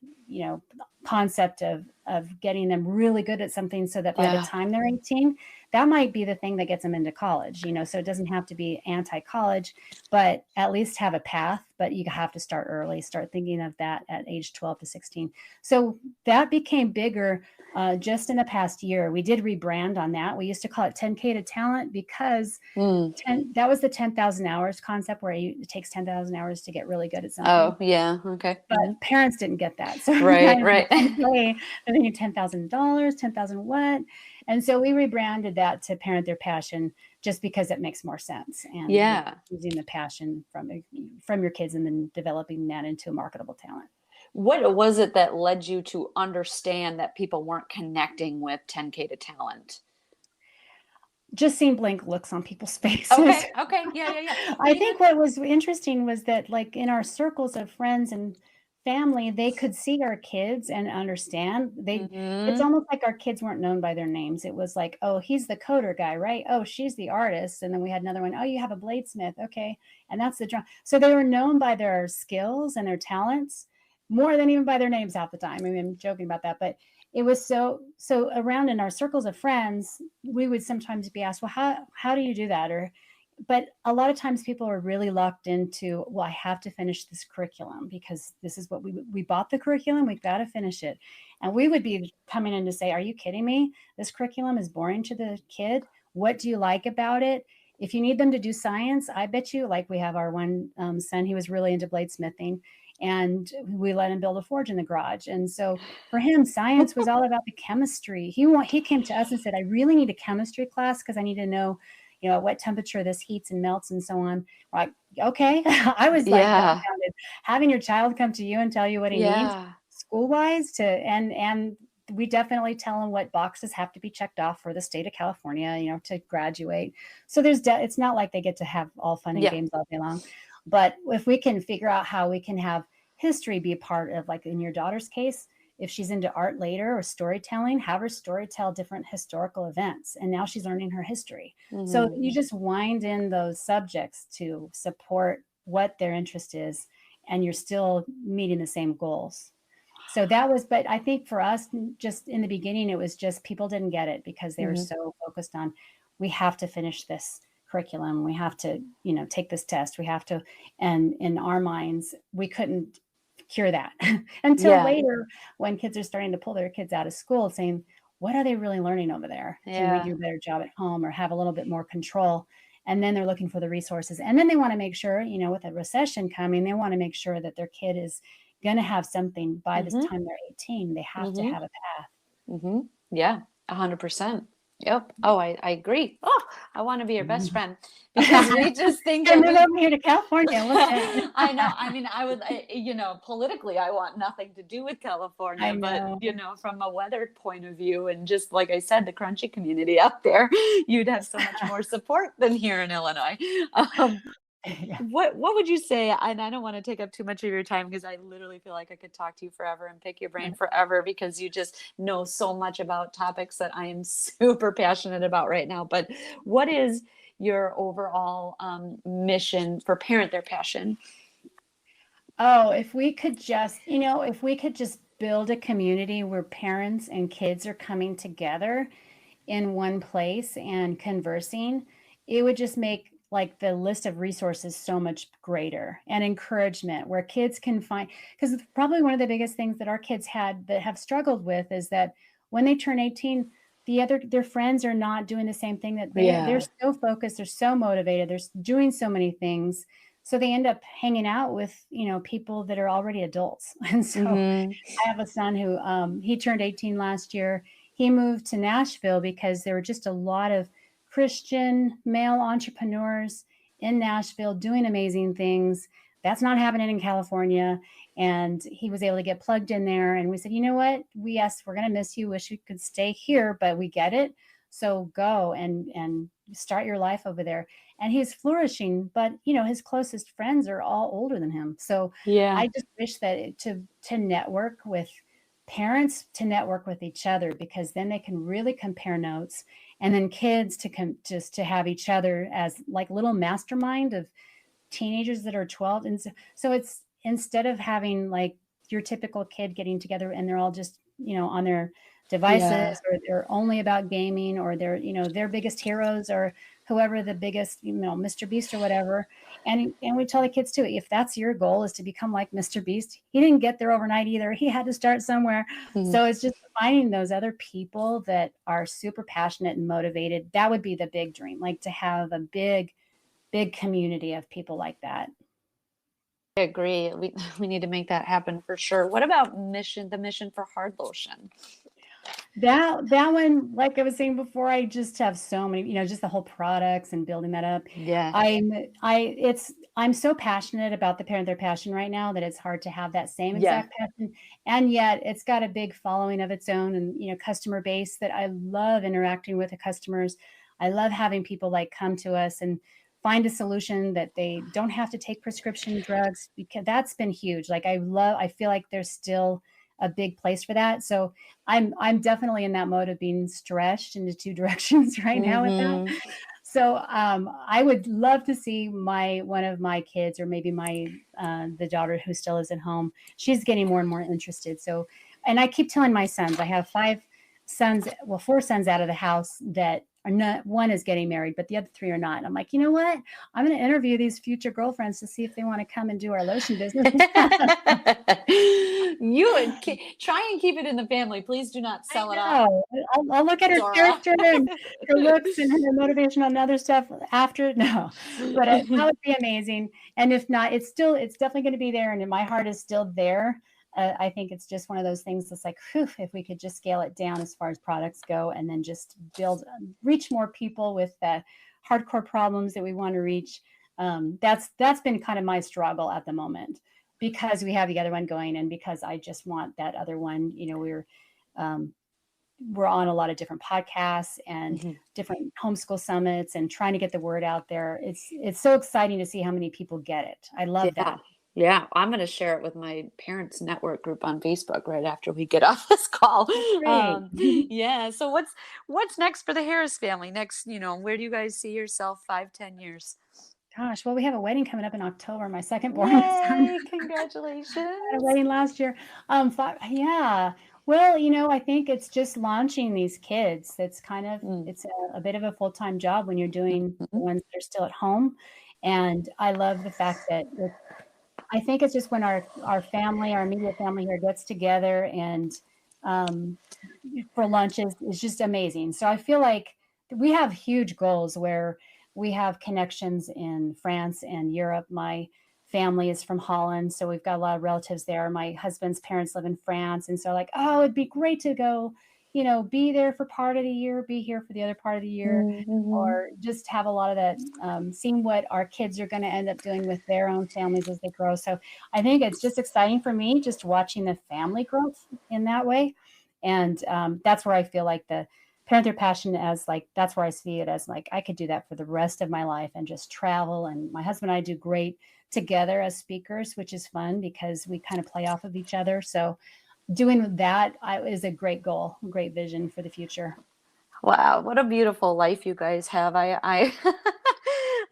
Speaker 2: concept of getting them really good at something so that by the time they're 18, that might be the thing that gets them into college, so it doesn't have to be anti-college, but at least have a path. But you have to start early, start thinking of that at age 12 to 16. So that became bigger just in the past year. We did rebrand on that. We used to call it 10K to talent because that was the 10,000 hours concept, where it takes 10,000 hours to get really good at something.
Speaker 1: Oh, yeah. Okay.
Speaker 2: But parents didn't get that. So
Speaker 1: right.
Speaker 2: 10K, they're thinking $10,000, 10,000 what? And so we rebranded that to Parent Their Passion, just because it makes more sense. And using the passion from your kids and then developing that into a marketable talent.
Speaker 1: What was it that led you to understand that people weren't connecting with 10K to talent?
Speaker 2: Just seeing blank looks on people's faces.
Speaker 1: Okay. Yeah.
Speaker 2: I think what was interesting was that, like, in our circles of friends and family, they could see our kids and understand. It's almost like our kids weren't known by their names. It was like, oh, he's the coder guy, right? Oh, she's the artist. And then we had another one. Oh, you have a bladesmith. Okay. And that's the drum. So they were known by their skills and their talents more than even by their names half the time. I mean, I'm joking about that, but it was so around in our circles of friends, we would sometimes be asked, well, how do you do that? But a lot of times people are really locked into, well, I have to finish this curriculum because this is what we bought the curriculum. We've got to finish it. And we would be coming in to say, are you kidding me? This curriculum is boring to the kid. What do you like about it? If you need them to do science, I bet you, like we have our one son, he was really into bladesmithing, and we let him build a forge in the garage. And so for him, science was all about the chemistry. He came to us and said, I really need a chemistry class because I need to know, at what temperature this heats and melts and so on. We're like, okay. I was like, dumbfounded. Having your child come to you and tell you what he needs school-wise and we definitely tell him what boxes have to be checked off for the state of California, to graduate. So it's not like they get to have all fun and games all day long. But if we can figure out how we can have history be a part of, like in your daughter's case, if she's into art later or storytelling, have her storytell different historical events. And now she's learning her history. So you just wind in those subjects to support what their interest is, and you're still meeting the same goals. So but I think for us, just in the beginning, it was just people didn't get it because they were so focused on, we have to finish this curriculum. We have to, take this test. We have to, and in our minds, we couldn't cure that until later, when kids are starting to pull their kids out of school saying, what are they really learning over there? Can we do a better job at home or have a little bit more control? And then they're looking for the resources. And then they want to make sure, with a recession coming, they want to make sure that their kid is going to have something by this time they're 18. They have to have a path.
Speaker 1: Yeah, 100%. Yep. Oh, I agree. Oh, I want to be your best friend because we just think
Speaker 2: I'm over here to California.
Speaker 1: I know. I mean, I would, politically, I want nothing to do with California, but from a weather point of view, and just like I said, the crunchy community out there, you'd have so much more support than here in Illinois.
Speaker 2: Yeah.
Speaker 1: What would you say, and I don't want to take up too much of your time because I literally feel like I could talk to you forever and pick your brain forever because you just know so much about topics that I am super passionate about right now. But what is your overall mission for Parent Their Passion?
Speaker 2: Oh, if we could just, if we could just build a community where parents and kids are coming together in one place and conversing, it would just make like the list of resources so much greater, and encouragement where kids can find, because probably one of the biggest things that our kids had that have struggled with is that when they turn 18, their friends are not doing the same thing, that they're
Speaker 1: Yeah.
Speaker 2: so focused, they're so motivated, doing so many things. So they end up hanging out with, people that are already adults. And so
Speaker 1: Hmm.
Speaker 2: I have a son who he turned 18 last year. He moved to Nashville because there were just a lot of Christian male entrepreneurs in Nashville doing amazing things. That's not happening in California. And he was able to get plugged in there. And we said, you know what? Yes, we're going to miss you. Wish you could stay here, but we get it. So go and start your life over there. And he's flourishing, but his closest friends are all older than him. So
Speaker 1: Yeah.
Speaker 2: I just wish that to network with parents, to network with each other, because then they can really compare notes, and then kids just to have each other as like little mastermind of teenagers that are 12. And so it's, instead of having like your typical kid getting together and they're all just, on their devices,
Speaker 1: Yeah.
Speaker 2: or they're only about gaming, or they're, their biggest heroes, or whoever the biggest, Mr. Beast or whatever. And we tell the kids too, if that's your goal, is to become like Mr. Beast, he didn't get there overnight either. He had to start somewhere.
Speaker 1: Mhm.
Speaker 2: So it's just finding those other people that are super passionate and motivated. That would be the big dream, like to have a big community of people like that.
Speaker 1: I agree. We need to make that happen for sure. What about the mission for Hard Lotion?
Speaker 2: That one, like I was saying before, I just have so many, just the whole products and building that up.
Speaker 1: Yeah.
Speaker 2: I'm so passionate about the Parent Their Passion right now that it's hard to have that same
Speaker 1: Yeah.
Speaker 2: exact passion. And yet it's got a big following of its own, and customer base that I love interacting with the customers. I love having people like come to us and find a solution that they don't have to take prescription drugs, because that's been huge. Like I feel like there's still a big place for that. So I'm definitely in that mode of being stretched into two directions right now with that.
Speaker 1: Hmm.
Speaker 2: So I would love to see one of my kids, or maybe the daughter who still lives at home. She's getting more and more interested. So, and I keep telling my sons, I have four sons out of the house that are not. One is getting married, but the other three are not. And I'm like, you know what? I'm going to interview these future girlfriends to see if they want to come and do our lotion business.
Speaker 1: Try and keep it in the family. Please do not
Speaker 2: I
Speaker 1: sell it off,
Speaker 2: know. I'll look at her
Speaker 1: Dora.
Speaker 2: character and her looks and her motivation on other stuff after. No, but that would be amazing. And if not, it's definitely going to be there, and my heart is still there. I think it's just one of those things that's like, whew, if we could just scale it down as far as products go, and then just reach more people with the hardcore problems that we want to reach. That's been kind of my struggle at the moment, because we have the other one going, and because I just want that other one. Um, we're on a lot of different podcasts and
Speaker 1: Mhm.
Speaker 2: different homeschool summits, and trying to get the word out there. It's so exciting to see how many people get it. I love
Speaker 1: Yeah.
Speaker 2: that.
Speaker 1: Yeah. I'm going to share it with my parents' network group on Facebook right after we get off this call.
Speaker 2: That's great.
Speaker 1: Yeah. So what's next for the Harris family? Next, where do you guys see yourself 5, 10 years?
Speaker 2: Gosh, well, we have a wedding coming up in October. My second born son
Speaker 1: Yay.
Speaker 2: had a
Speaker 1: Congratulations.
Speaker 2: wedding last year. Yeah. Well, I think it's just launching these kids.
Speaker 1: Mm.
Speaker 2: It's a bit of a full-time job when you're doing the
Speaker 1: Mhm.
Speaker 2: ones that are still at home. And I love the fact that I think it's just when our immediate family here gets together, and um, for lunch is just amazing. So I feel like we have huge goals where we have connections in France and Europe. My family is from Holland, so we've got a lot of relatives there. My husband's parents live in France, and so like, oh, it'd be great to go, be there for part of the year, be here for the other part of the year,
Speaker 1: Mhm.
Speaker 2: or just have a lot of that, seeing what our kids are going to end up doing with their own families as they grow. So I think it's just exciting for me, just watching the family growth in that way. And that's where I feel like Parent Through Passion as like, that's where I see it as like, I could do that for the rest of my life and just travel. And my husband and I do great together as speakers, which is fun because we kind of play off of each other. So doing that is a great goal, a great vision for the future.
Speaker 1: Wow, what a beautiful life you guys have. I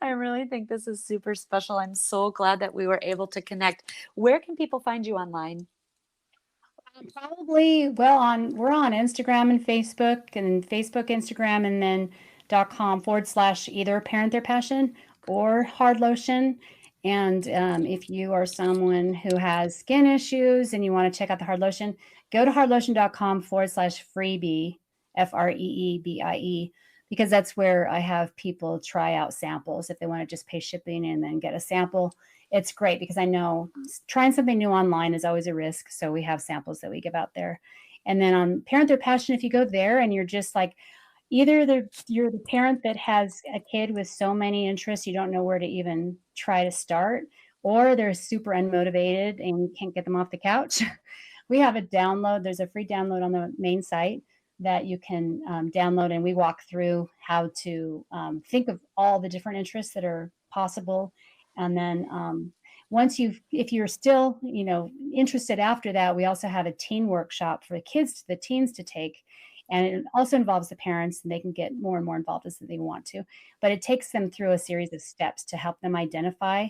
Speaker 1: really think this is super special. I'm so glad that we were able to connect. Where can people find you online?
Speaker 2: Probably, well, we're on Instagram and Facebook, Instagram, and then .com/, either Parent Their Passion or Hard Lotion. And if you are someone who has skin issues and you want to check out the Hard Lotion, go to hardlotion.com/freebie, FREEBIE, because that's where I have people try out samples if they want to just pay shipping and then get a sample. It's great because I know trying something new online is always a risk. So we have samples that we give out there. And then on Parent Their Passion, if you go there and you're just like, either you're the parent that has a kid with so many interests, you don't know where to even try to start, or they're super unmotivated and you can't get them off the couch. We have a download. There's a free download on the main site that you can download, and we walk through how to think of all the different interests that are possible. And then if you're still, interested after that, we also have a teen workshop for the teens to take. And it also involves the parents, and they can get more and more involved as they want to. But it takes them through a series of steps to help them identify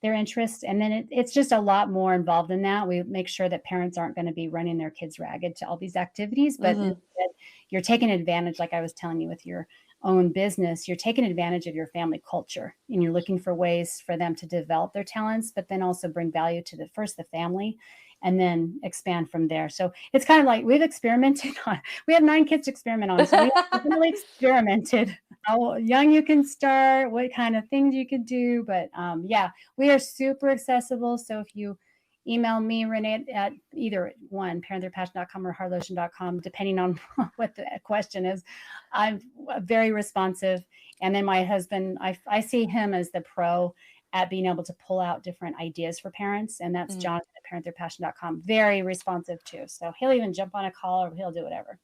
Speaker 2: their interests. And then it's just a lot more involved in that. We make sure that parents aren't going to be running their kids ragged to all these activities, but
Speaker 1: Mm-hmm.
Speaker 2: instead you're taking advantage, like I was telling you with your own business, you're taking advantage of your family culture, and you're looking for ways for them to develop their talents, but then also bring value to the family, and then expand from there. So it's kind of like we've experimented on, we have 9 kids to experiment on. So we've really experimented how young you can start, what kind of things you could do. But yeah, we are super accessible. So if you email me, Renee, at either one, parenttheirpassion.com or hardlotion.com, depending on what the question is, I'm very responsive. And then my husband, I see him as the pro at being able to pull out different ideas for parents. And that's Jonathan at parenttheirpassion.com. Very responsive too. So he'll even jump on a call or he'll do whatever.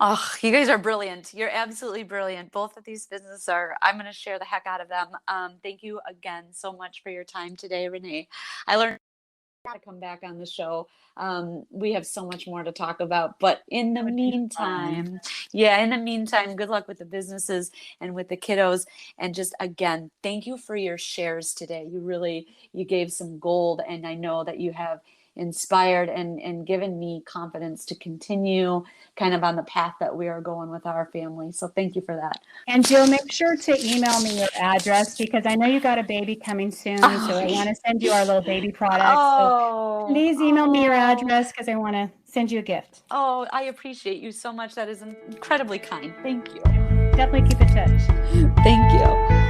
Speaker 1: Oh, you guys are brilliant. You're absolutely brilliant. Both of these businesses I'm going to share the heck out of them. Thank you again so much for your time today, Renee. I learned to come back on the show. We have so much more to talk about, but in the meantime, good luck with the businesses and with the kiddos. And just again, thank you for your shares today. You gave some gold, and I know that you have inspired and given me confidence to continue kind of on the path that we are going with our family. So thank you for that.
Speaker 2: And Jill, make sure to email me your address because I know you got a baby coming soon. So I want to send you our little baby products. So please email me your address because I want to send you a gift.
Speaker 1: Oh, I appreciate you so much. That is incredibly kind. Thank you.
Speaker 2: Definitely keep in touch.
Speaker 1: Thank you.